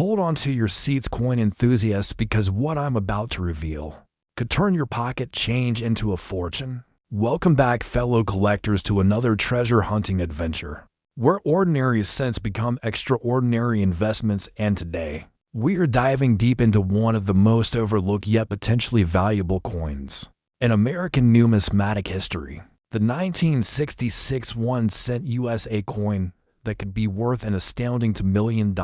Hold on to your seats, coin enthusiasts, because what I'm about to reveal could turn your pocket change into a fortune. Welcome back, fellow collectors, to another treasure hunting adventure, where ordinary cents become extraordinary investments. And today, we are diving deep into one of the most overlooked yet potentially valuable coins in American numismatic history, the 1966 1-cent USA coin that could be worth an astounding $2 million,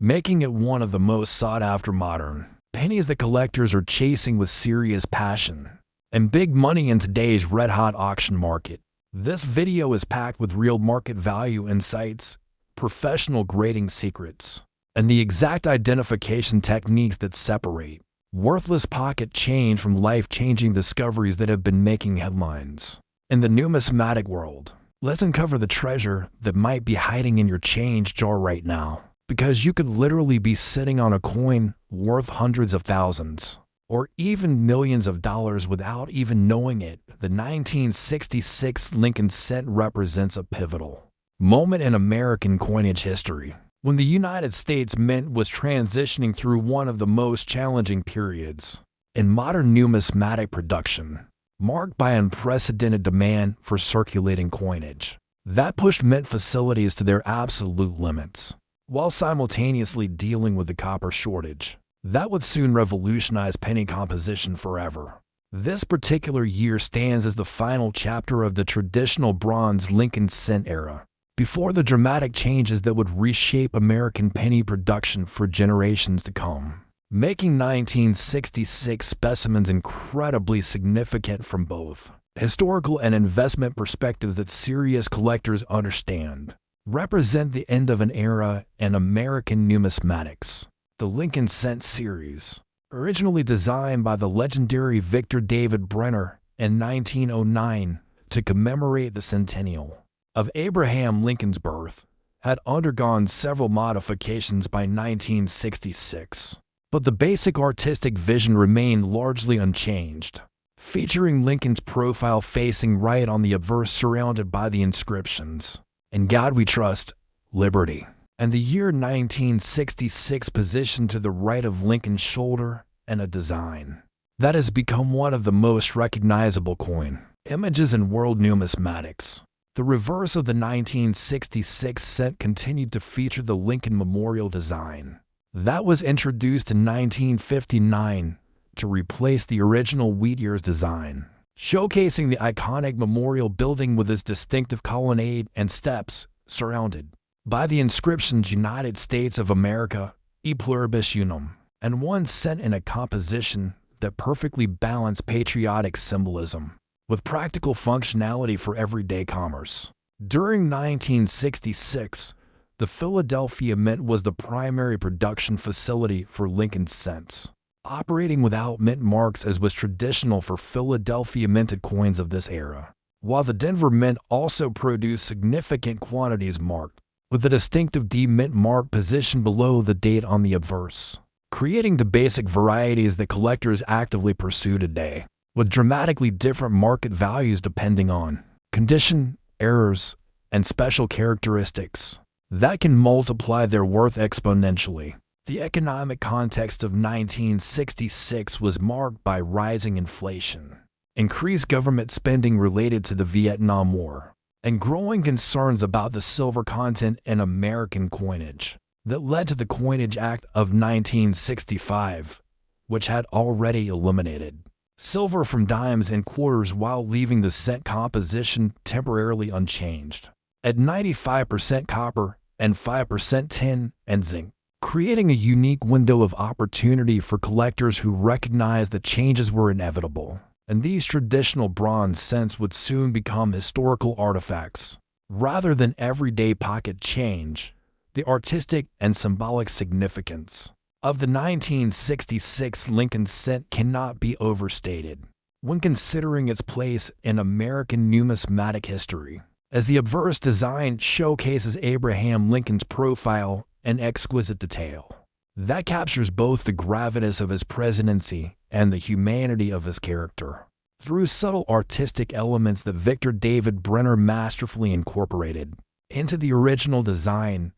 making it one of the most sought-after modern pennies that collectors are chasing with serious passion and big money in today's red-hot auction market. This video is packed with real market value insights, professional grading secrets, and the exact identification techniques that separate worthless pocket change from life-changing discoveries that have been making headlines in the numismatic world. Let's uncover the treasure that might be hiding in your change jar right now, because you could literally be sitting on a coin worth hundreds of thousands or even millions of dollars without even knowing it. The 1966 Lincoln cent represents a pivotal moment in American coinage history, when the United States Mint was transitioning through one of the most challenging periods in modern numismatic production, marked by unprecedented demand for circulating coinage that pushed mint facilities to their absolute limits, while simultaneously dealing with the copper shortage that would soon revolutionize penny composition forever. This particular year stands as the final chapter of the traditional bronze Lincoln cent era, before the dramatic changes that would reshape American penny production for generations to come, making 1966 specimens incredibly significant from both historical and investment perspectives that serious collectors understand represent the end of an era in American numismatics. The Lincoln cent series, originally designed by the legendary Victor David Brenner in 1909 to commemorate the centennial of Abraham Lincoln's birth, had undergone several modifications by 1966, but the basic artistic vision remained largely unchanged, featuring Lincoln's profile facing right on the obverse, surrounded by the inscriptions, "In God We Trust, Liberty," and the year 1966 positioned to the right of Lincoln's shoulder, and a design that has become one of the most recognizable coin images in world numismatics. The reverse of the 1966 cent continued to feature the Lincoln Memorial design that was introduced in 1959 to replace the original Wheat Years design, showcasing the iconic memorial building with its distinctive colonnade and steps surrounded by the inscriptions "United States of America, E Pluribus Unum," and 1 cent in a composition that perfectly balanced patriotic symbolism with practical functionality for everyday commerce. During 1966, the Philadelphia Mint was the primary production facility for Lincoln cents, operating without mint marks as was traditional for Philadelphia minted coins of this era, while the Denver Mint also produced significant quantities marked with a distinctive D mint mark positioned below the date on the obverse, creating the basic varieties that collectors actively pursue today, with dramatically different market values depending on condition, errors, and special characteristics that can multiply their worth exponentially. The economic context of 1966 was marked by rising inflation, increased government spending related to the Vietnam War, and growing concerns about the silver content in American coinage that led to the Coinage Act of 1965, which had already eliminated silver from dimes and quarters while leaving the cent composition temporarily unchanged at 95% copper and 5% tin and zinc, creating a unique window of opportunity for collectors who recognized that changes were inevitable, and these traditional bronze cents would soon become historical artifacts. Rather than everyday pocket change, the artistic and symbolic significance of the 1966 Lincoln cent cannot be overstated when considering its place in American numismatic history, as the obverse design showcases Abraham Lincoln's profile in exquisite detail that captures both the gravitas of his presidency and the humanity of his character through subtle artistic elements that Victor David Brenner masterfully incorporated into the original design.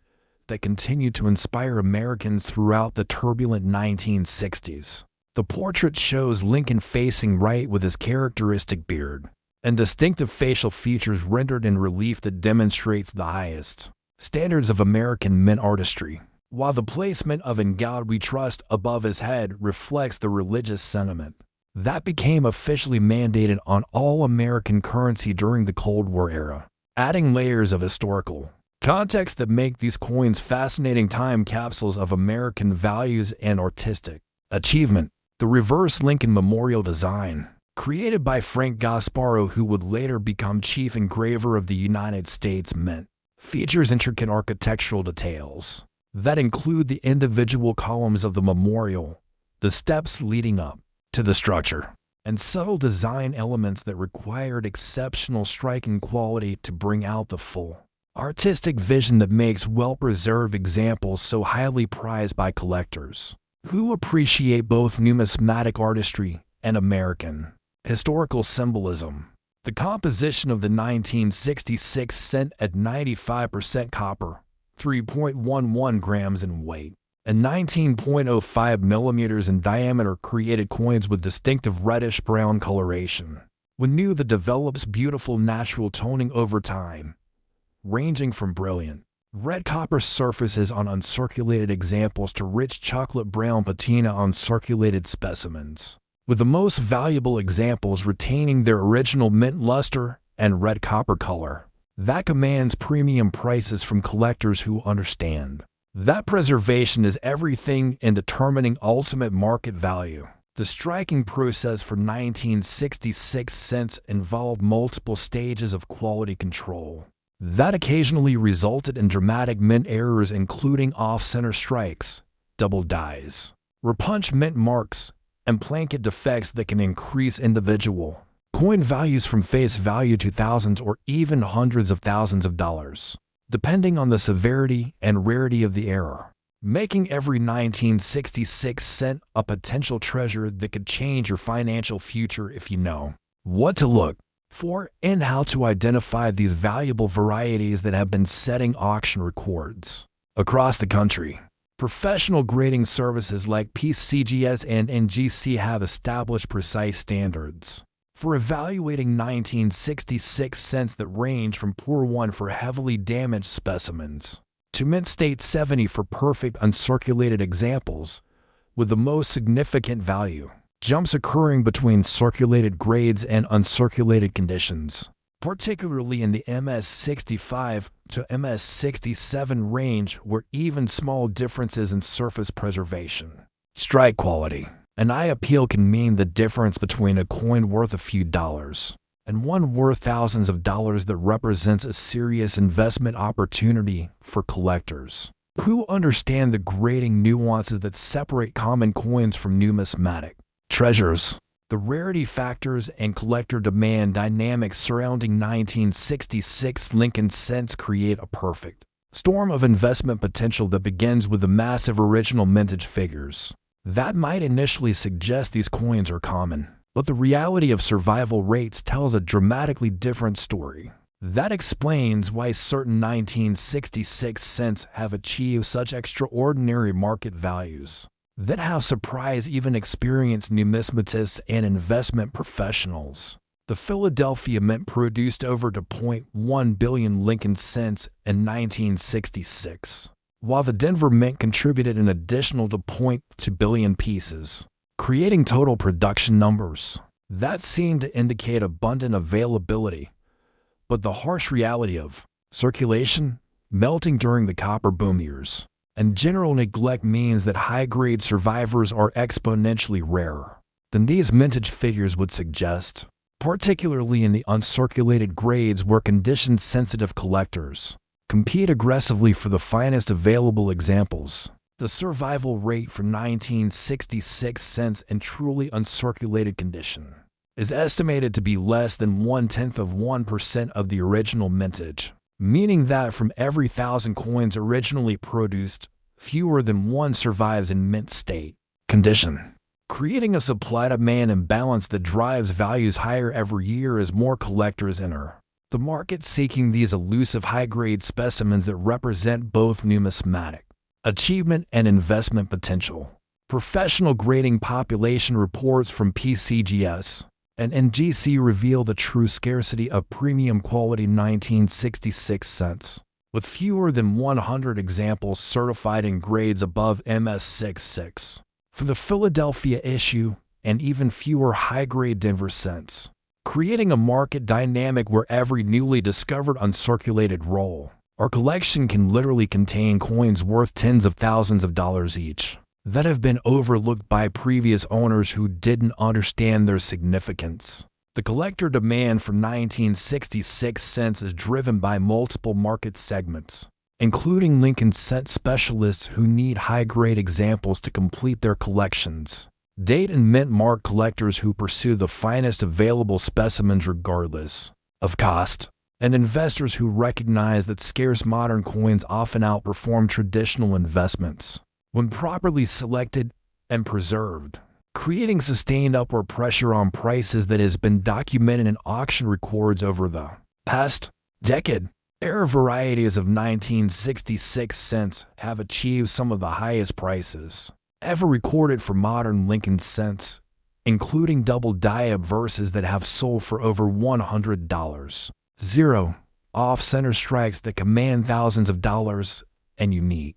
that continued to inspire Americans throughout the turbulent 1960s. The portrait shows Lincoln facing right with his characteristic beard and distinctive facial features rendered in relief that demonstrates the highest standards of American mint artistry, while the placement of "In God We Trust" above his head reflects the religious sentiment that became officially mandated on all American currency during the Cold War era, adding layers of historical context that make these coins fascinating time capsules of American values and artistic achievement. The reverse Lincoln memorial design, created by Frank Gasparo, who would later become chief engraver of the United States Mint, features intricate architectural details that include the individual columns of the memorial, the steps leading up to the structure, and subtle design elements that required exceptional striking quality to bring out the full artistic vision that makes well-preserved examples so highly prized by collectors who appreciate both numismatic artistry and American historical symbolism. The composition of the 1966 cent at 95% copper, 3.11 grams in weight, and 19.05 millimeters in diameter created coins with distinctive reddish-brown coloration. When new, that develops beautiful natural toning over time, ranging from brilliant red copper surfaces on uncirculated examples to rich chocolate brown patina on circulated specimens, with the most valuable examples retaining their original mint luster and red copper color. That commands premium prices from collectors who understand that preservation is everything in determining ultimate market value. The striking process for 1966 cents involved multiple stages of quality control that occasionally resulted in dramatic mint errors, including off-center strikes, double dies, repunch mint marks, and plankett defects that can increase individual coin values from face value to thousands or even hundreds of thousands of dollars, depending on the severity and rarity of the error, making every 1966 cent a potential treasure that could change your financial future if you know what to look for and how to identify these valuable varieties that have been setting auction records across the country. Professional grading services like PCGS and NGC have established precise standards for evaluating 1966 cents that range from poor 1 for heavily damaged specimens to mint state 70 for perfect uncirculated examples, with the most significant value jumps occurring between circulated grades and uncirculated conditions, particularly in the MS65 to MS67 range, where even small differences in surface preservation, strike quality, and eye appeal can mean the difference between a coin worth a few dollars and one worth thousands of dollars that represents a serious investment opportunity for collectors who understand the grading nuances that separate common coins from numismatic treasures. The rarity factors and collector demand dynamics surrounding 1966 Lincoln cents create a perfect storm of investment potential that begins with the massive original mintage figures that might initially suggest these coins are common, but the reality of survival rates tells a dramatically different story. That explains why certain 1966 cents have achieved such extraordinary market values that have surprised even experienced numismatists and investment professionals. The Philadelphia Mint produced over 2.1 billion Lincoln cents in 1966, while the Denver Mint contributed an additional 2.2 billion pieces, creating total production numbers that seem to indicate abundant availability. But the harsh reality of circulation, melting during the copper boom years, and general neglect means that high-grade survivors are exponentially rarer than these mintage figures would suggest, particularly in the uncirculated grades where condition-sensitive collectors compete aggressively for the finest available examples. The survival rate for 1966 cents in truly uncirculated condition is estimated to be less than 0.1% of the original mintage, meaning that from every 1,000 coins originally produced, fewer than 1 survives in mint state condition, creating a supply-demand imbalance that drives values higher every year as more collectors enter The market seeking these elusive high-grade specimens that represent both numismatic achievement and investment potential. Professional grading population reports from PCGS and NGC reveal the true scarcity of premium quality 1966 cents, with fewer than 100 examples certified in grades above MS66 for the Philadelphia issue, and even fewer high-grade Denver cents, creating a market dynamic where every newly discovered uncirculated roll or collection can literally contain coins worth tens of thousands of dollars each that have been overlooked by previous owners who didn't understand their significance. The collector demand for 1966 cents is driven by multiple market segments, including Lincoln cent specialists who need high-grade examples to complete their collections, date and mint mark collectors who pursue the finest available specimens regardless of cost, and investors who recognize that scarce modern coins often outperform traditional investments when properly selected and preserved, creating sustained upward pressure on prices that has been documented in auction records over the past decade. Rare varieties of 1966 cents have achieved some of the highest prices ever recorded for modern Lincoln cents, including double die obverses that have sold for over $100, zero off-center strikes that command thousands of dollars, and unique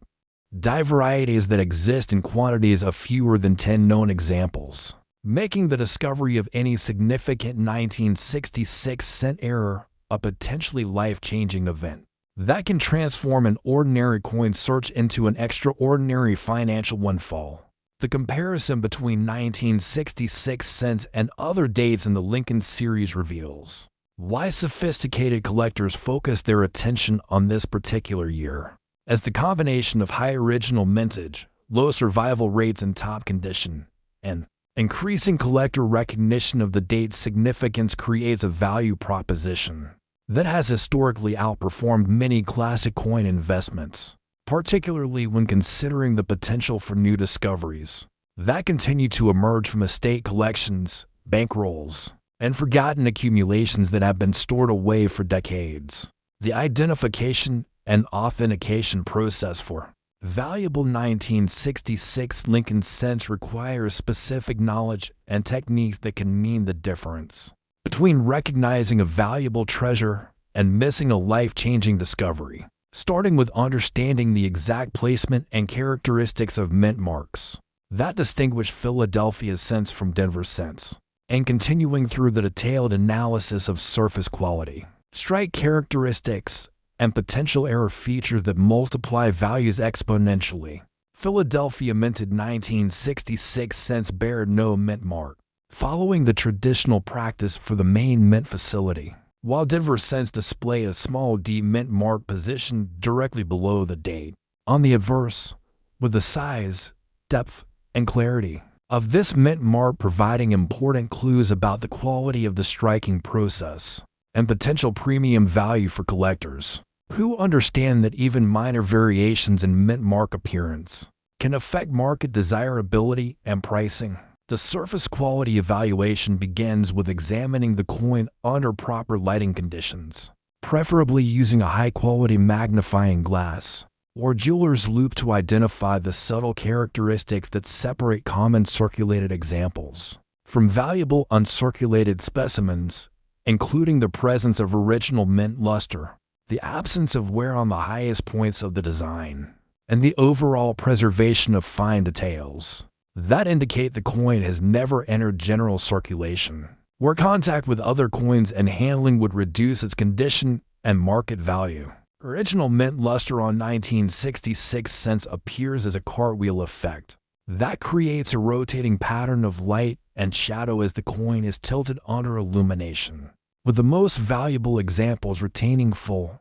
die varieties that exist in quantities of fewer than 10 known examples, making the discovery of any significant 1966 cent error a potentially life-changing event that can transform an ordinary coin search into an extraordinary financial windfall. The comparison between 1966 cents and other dates in the Lincoln series reveals why sophisticated collectors focus their attention on this particular year, as the combination of high original mintage, low survival rates in top condition, and increasing collector recognition of the date's significance creates a value proposition that has historically outperformed many classic coin investments, particularly when considering the potential for new discoveries that continue to emerge from estate collections, bankrolls, and forgotten accumulations that have been stored away for decades. The identification and authentication process for valuable 1966 Lincoln cents requires specific knowledge and techniques that can mean the difference between recognizing a valuable treasure and missing a life-changing discovery, starting with understanding the exact placement and characteristics of mint marks that distinguish Philadelphia cents from Denver cents, and continuing through the detailed analysis of surface quality, strike characteristics, and potential error features that multiply values exponentially. Philadelphia minted 1966 cents bear no mint mark, following the traditional practice for the main mint facility, while Denver cents display a small D mint mark positioned directly below the date on the obverse, with the size, depth, and clarity of this mint mark providing important clues about the quality of the striking process and potential premium value for collectors who understand that even minor variations in mint mark appearance can affect market desirability and pricing. The surface quality evaluation begins with examining the coin under proper lighting conditions, preferably using a high-quality magnifying glass or jeweler's loupe to identify the subtle characteristics that separate common circulated examples from valuable uncirculated specimens, including the presence of original mint luster, the absence of wear on the highest points of the design, and the overall preservation of fine details that indicate the coin has never entered general circulation, where contact with other coins and handling would reduce its condition and market value. Original mint luster on 1966 cents appears as a cartwheel effect that creates a rotating pattern of light and shadow as the coin is tilted under illumination, with the most valuable examples retaining full,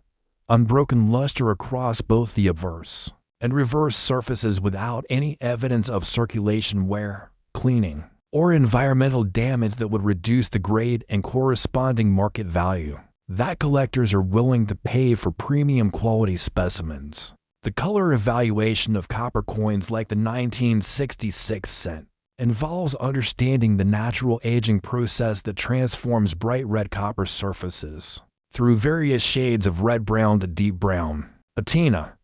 unbroken luster across both the obverse and reverse surfaces without any evidence of circulation wear, cleaning, or environmental damage that would reduce the grade and corresponding market value that collectors are willing to pay for premium quality specimens. The color evaluation of copper coins like the 1966 cent involves understanding the natural aging process that transforms bright red copper surfaces through various shades of red-brown to deep brown, patina,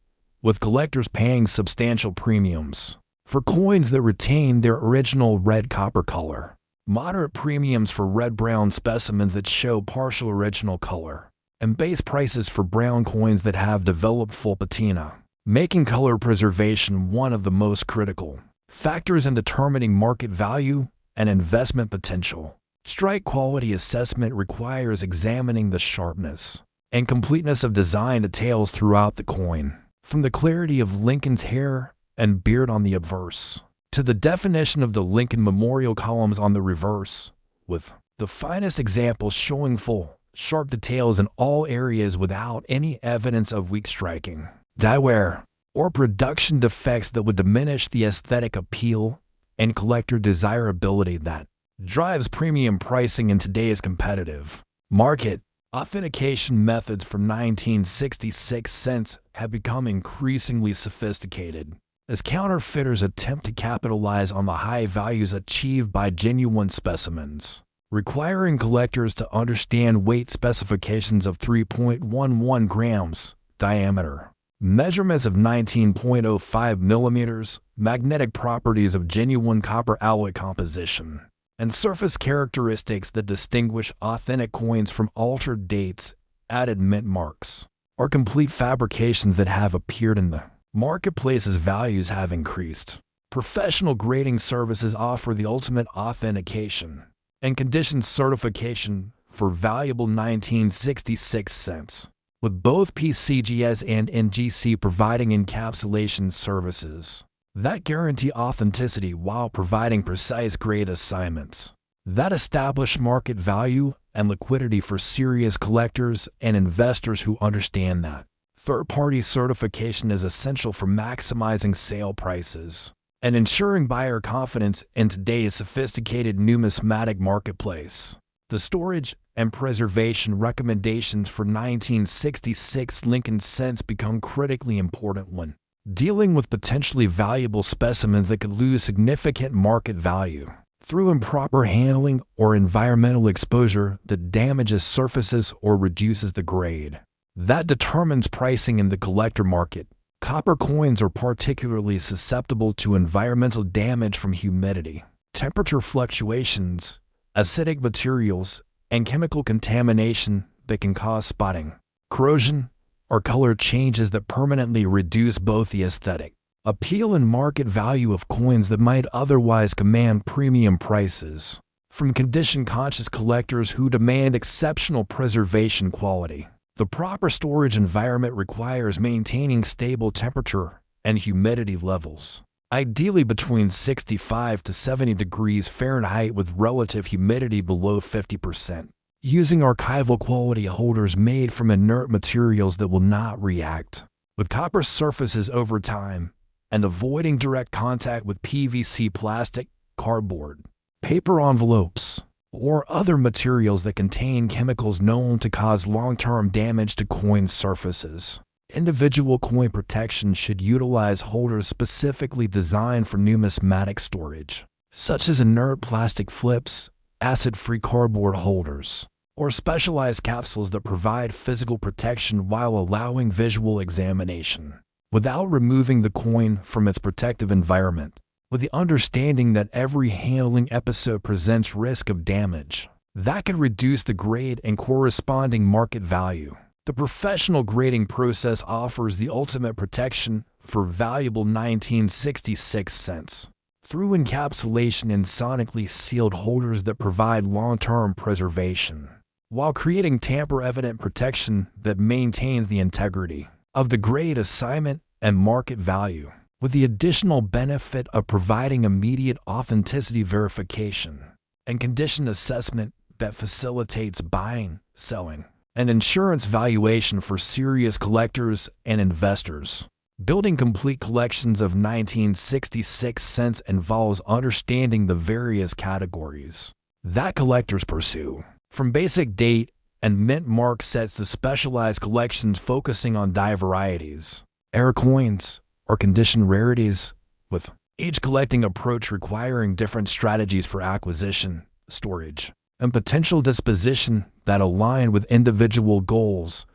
with collectors paying substantial premiums for coins that retain their original red copper color, moderate premiums for red-brown specimens that show partial original color, and base prices for brown coins that have developed full patina, making color preservation one of the most critical factors in determining market value and investment potential. Strike quality assessment requires examining the sharpness and completeness of design details throughout the coin, from the clarity of Lincoln's hair and beard on the obverse to the definition of the Lincoln memorial columns on the reverse, with the finest examples showing full, sharp details in all areas without any evidence of weak striking, die wear, or production defects that would diminish the aesthetic appeal and collector desirability that drives premium pricing in today's competitive market. Authentication methods from 1966 cents have become increasingly sophisticated as counterfeiters attempt to capitalize on the high values achieved by genuine specimens, requiring collectors to understand weight specifications of 3.11 grams diameter, measurements of 19.05 millimeters, magnetic properties of genuine copper alloy composition, and surface characteristics that distinguish authentic coins from altered dates, added mint marks, or complete fabrications that have appeared in the marketplace as values have increased. Professional grading services offer the ultimate authentication and condition certification for valuable 1966 cents, with both PCGS and NGC providing encapsulation services that guarantee authenticity while providing precise grade assignments that establish market value and liquidity for serious collectors and investors who understand that third-party certification is essential for maximizing sale prices and ensuring buyer confidence in today's sophisticated numismatic marketplace. The storage and preservation recommendations for 1966 Lincoln cents become critically important when dealing with potentially valuable specimens that could lose significant market value through improper handling or environmental exposure that damages surfaces or reduces the grade that determines pricing in the collector market. Copper coins are particularly susceptible to environmental damage from humidity, temperature fluctuations, acidic materials, and chemical contamination that can cause spotting, corrosion, or color changes that permanently reduce both the aesthetic appeal and market value of coins that might otherwise command premium prices from condition-conscious collectors who demand exceptional preservation quality. The proper storage environment requires maintaining stable temperature and humidity levels, ideally between 65 to 70 degrees Fahrenheit with relative humidity below 50%. Using archival quality holders made from inert materials that will not react with copper surfaces over time, and avoiding direct contact with PVC plastic, cardboard, paper envelopes, or other materials that contain chemicals known to cause long-term damage to coin surfaces. Individual coin protection should utilize holders specifically designed for numismatic storage, such as inert plastic flips, acid-free cardboard holders, or specialized capsules that provide physical protection while allowing visual examination, without removing the coin from its protective environment, with the understanding that every handling episode presents risk of damage that could reduce the grade and corresponding market value. The professional grading process offers the ultimate protection for valuable 1966 cents through encapsulation in sonically sealed holders that provide long-term preservation, while creating tamper-evident protection that maintains the integrity of the grade assignment and market value, with the additional benefit of providing immediate authenticity verification and condition assessment that facilitates buying, selling, and insurance valuation for serious collectors and investors. Building complete collections of 1966 cents involves understanding the various categories that collectors pursue, from basic date and mint mark sets to specialized collections focusing on die varieties, air coins, or condition rarities, with each collecting approach requiring different strategies for acquisition, storage, and potential disposition that align with individual goals,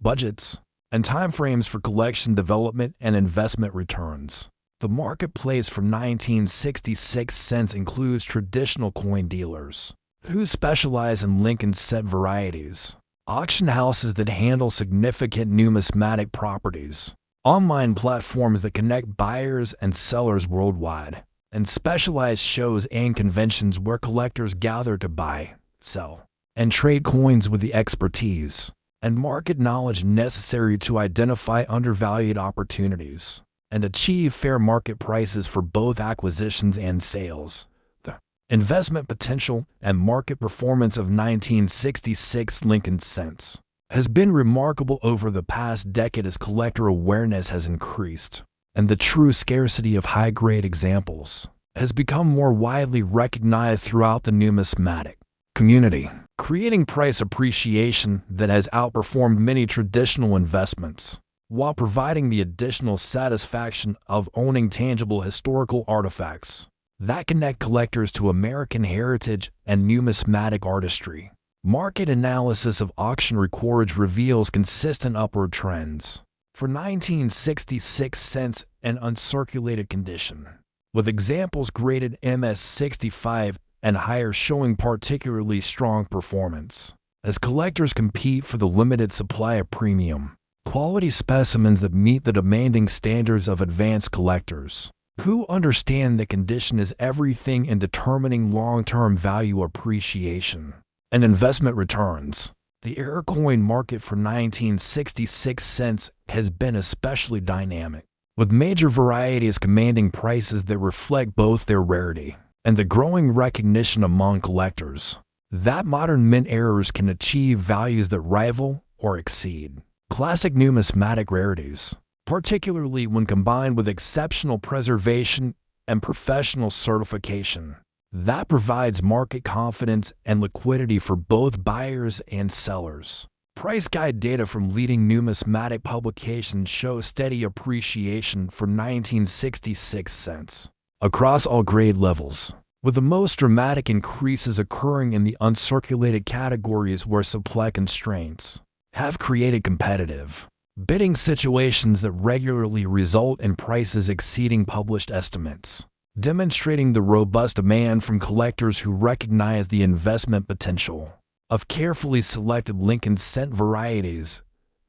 budgets, and timeframes for collection development and investment returns. The marketplace for 1966 cents includes traditional coin dealers who specialize in Lincoln cent varieties, auction houses that handle significant numismatic properties, online platforms that connect buyers and sellers worldwide, and specialized shows and conventions where collectors gather to buy, sell, and trade coins with the expertise and market knowledge necessary to identify undervalued opportunities and achieve fair market prices for both acquisitions and sales. The investment potential and market performance of 1966 Lincoln cents has been remarkable over the past decade as collector awareness has increased, and the true scarcity of high-grade examples has become more widely recognized throughout the numismatic community, creating price appreciation that has outperformed many traditional investments, while providing the additional satisfaction of owning tangible historical artifacts that connect collectors to American heritage and numismatic artistry. Market analysis of auction records reveals consistent upward trends for 1966 cents in uncirculated condition, with examples graded MS65 and higher showing particularly strong performance, as collectors compete for the limited supply of premium, quality specimens that meet the demanding standards of advanced collectors, who understand that condition is everything in determining long-term value appreciation and investment returns. The error coin market for 1966 cents has been especially dynamic, with major varieties commanding prices that reflect both their rarity and the growing recognition among collectors that modern mint errors can achieve values that rival or exceed classic numismatic rarities, particularly when combined with exceptional preservation and professional certification. That provides market confidence and liquidity for both buyers and sellers. Price guide data from leading numismatic publications show steady appreciation for 1966 cents across all grade levels, with the most dramatic increases occurring in the uncirculated categories where supply constraints have created competitive bidding situations that regularly result in prices exceeding published estimates, demonstrating the robust demand from collectors who recognize the investment potential of carefully selected Lincoln cent varieties.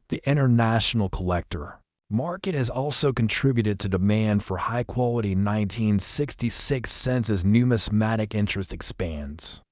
The international collector market has also contributed to demand for high-quality 1966 cents as numismatic interest expands.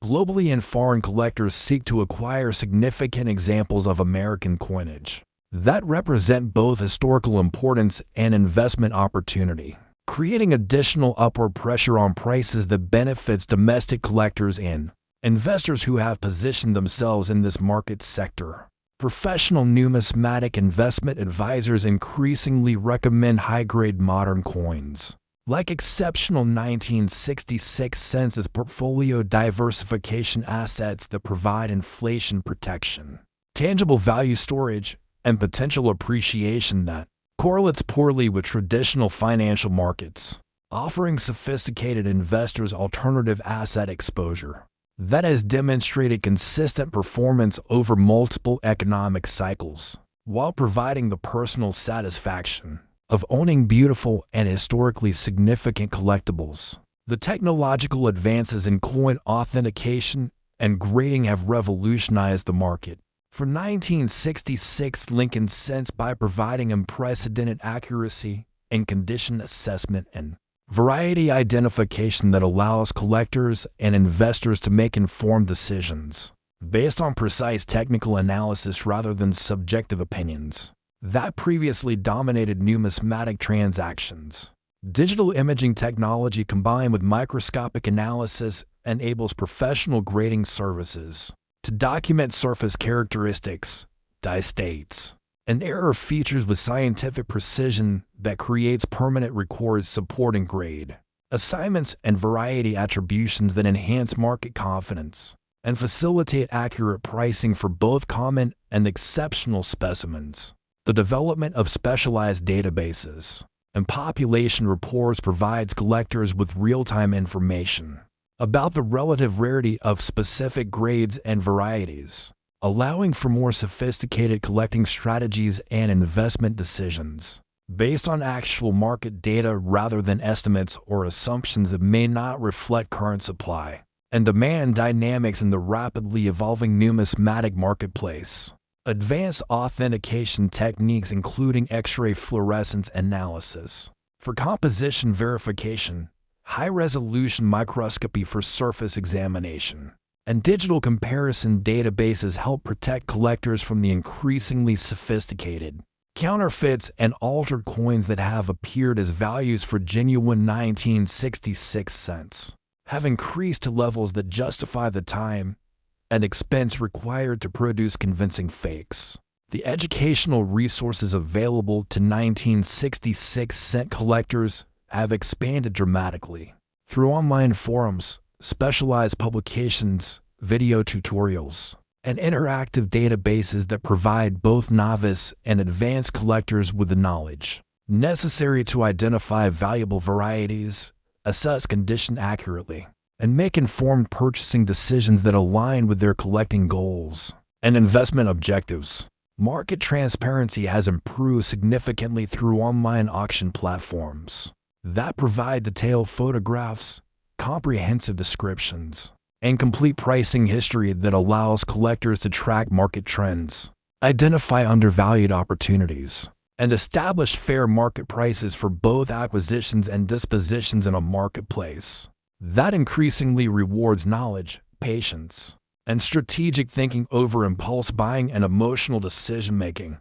Globally and foreign collectors seek to acquire significant examples of American coinage that represent both historical importance and investment opportunity, creating additional upward pressure on prices that benefits domestic collectors and investors who have positioned themselves in this market sector. Professional numismatic investment advisors increasingly recommend high-grade modern coins, like exceptional 1966 cents, as portfolio diversification assets that provide inflation protection, tangible value storage, and potential appreciation that correlates poorly with traditional financial markets, offering sophisticated investors alternative asset exposure that has demonstrated consistent performance over multiple economic cycles, while providing the personal satisfaction of owning beautiful and historically significant collectibles. The technological advances in coin authentication and grading have revolutionized the market for 1966 Lincoln cents by providing unprecedented accuracy in condition assessment and variety identification that allows collectors and investors to make informed decisions based on precise technical analysis rather than subjective opinions that previously dominated numismatic transactions. Digital imaging technology combined with microscopic analysis enables professional grading services to document surface characteristics, die states, and error features with scientific precision that creates permanent records supporting grade, assignments, and variety attributions that enhance market confidence and facilitate accurate pricing for both common and exceptional specimens. The development of specialized databases and population reports provides collectors with real-time information about the relative rarity of specific grades and varieties, allowing for more sophisticated collecting strategies and investment decisions based on actual market data rather than estimates or assumptions that may not reflect current supply and demand dynamics in the rapidly evolving numismatic marketplace. Advanced authentication techniques including X-ray fluorescence analysis for composition verification, high-resolution microscopy for surface examination, and digital comparison databases help protect collectors from the increasingly sophisticated counterfeits and altered coins that have appeared as values for genuine 1966 cents have increased to levels that justify the time and expense required to produce convincing fakes. The educational resources available to 1966 cent collectors have expanded dramatically through online forums, specialized publications, video tutorials, and interactive databases that provide both novice and advanced collectors with the knowledge necessary to identify valuable varieties, assess condition accurately, and make informed purchasing decisions that align with their collecting goals and investment objectives. Market transparency has improved significantly through online auction platforms that provide detailed photographs, comprehensive descriptions, and complete pricing history that allows collectors to track market trends, identify undervalued opportunities, and establish fair market prices for both acquisitions and dispositions in a marketplace that increasingly rewards knowledge, patience, and strategic thinking over impulse buying and emotional decision-making.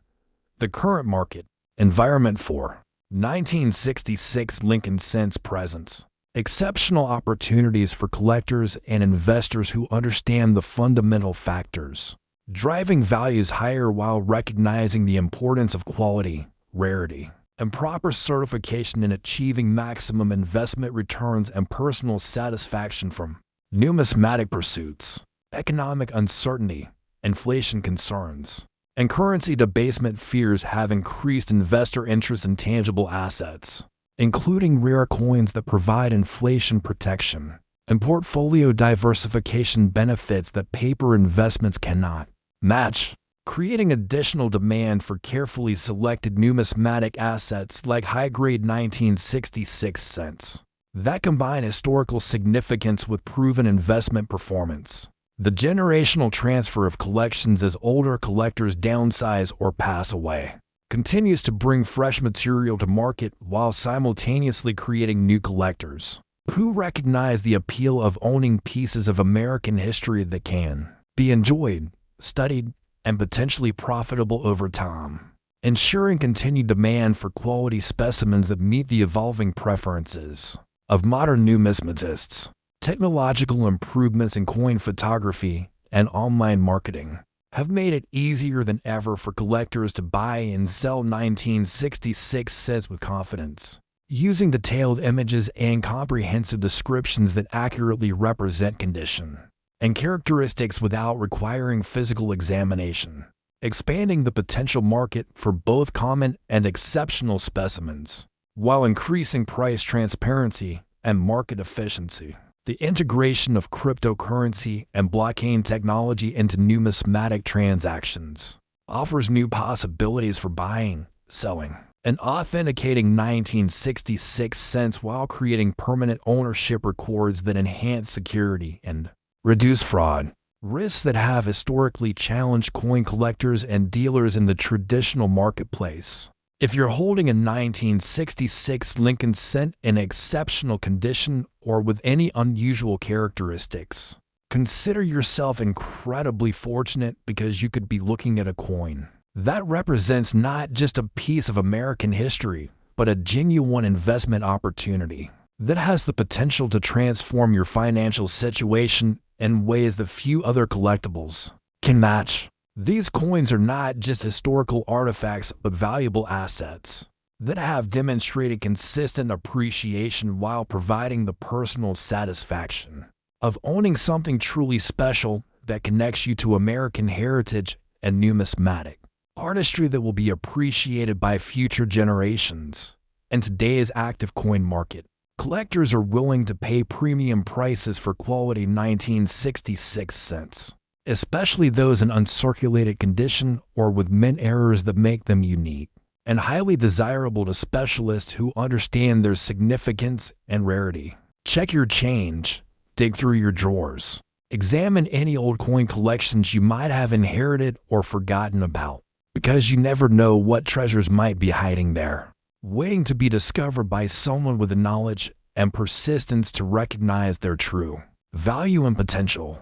The current market environment for 1966 Lincoln cents presents exceptional opportunities for collectors and investors who understand the fundamental factors driving values higher while recognizing the importance of quality, rarity, and proper certification in achieving maximum investment returns and personal satisfaction from numismatic pursuits. Economic uncertainty, inflation concerns, and currency debasement fears have increased investor interest in tangible assets, including rare coins that provide inflation protection and portfolio diversification benefits that paper investments cannot match, creating additional demand for carefully selected numismatic assets like high-grade 1966 cents that combine historical significance with proven investment performance. The generational transfer of collections as older collectors downsize or pass away continues to bring fresh material to market while simultaneously creating new collectors who recognize the appeal of owning pieces of American history that can be enjoyed, studied, and potentially profitable over time, ensuring continued demand for quality specimens that meet the evolving preferences of modern numismatists. Technological improvements in coin photography and online marketing have made it easier than ever for collectors to buy and sell 1966 cents with confidence, using detailed images and comprehensive descriptions that accurately represent condition and characteristics without requiring physical examination, expanding the potential market for both common and exceptional specimens, while increasing price transparency and market efficiency. The integration of cryptocurrency and blockchain technology into numismatic transactions offers new possibilities for buying, selling, and authenticating 1966 cents while creating permanent ownership records that enhance security and reduce fraud risks that have historically challenged coin collectors and dealers in the traditional marketplace. If you're holding a 1966 Lincoln cent in exceptional condition or with any unusual characteristics, consider yourself incredibly fortunate because you could be looking at a coin that represents not just a piece of American history, but a genuine investment opportunity that has the potential to transform your financial situation in ways that few other collectibles can match. These coins are not just historical artifacts but valuable assets that have demonstrated consistent appreciation while providing the personal satisfaction of owning something truly special that connects you to American heritage and numismatic artistry that will be appreciated by future generations. In today's active coin market, Collectors are willing to pay premium prices for quality 1966 cents, especially those in uncirculated condition or with mint errors that make them unique and highly desirable to specialists who understand their significance and rarity. Check your change, dig through your drawers, examine any old coin collections you might have inherited or forgotten about, because you never know what treasures might be hiding there, waiting to be discovered by someone with the knowledge and persistence to recognize their true value and potential.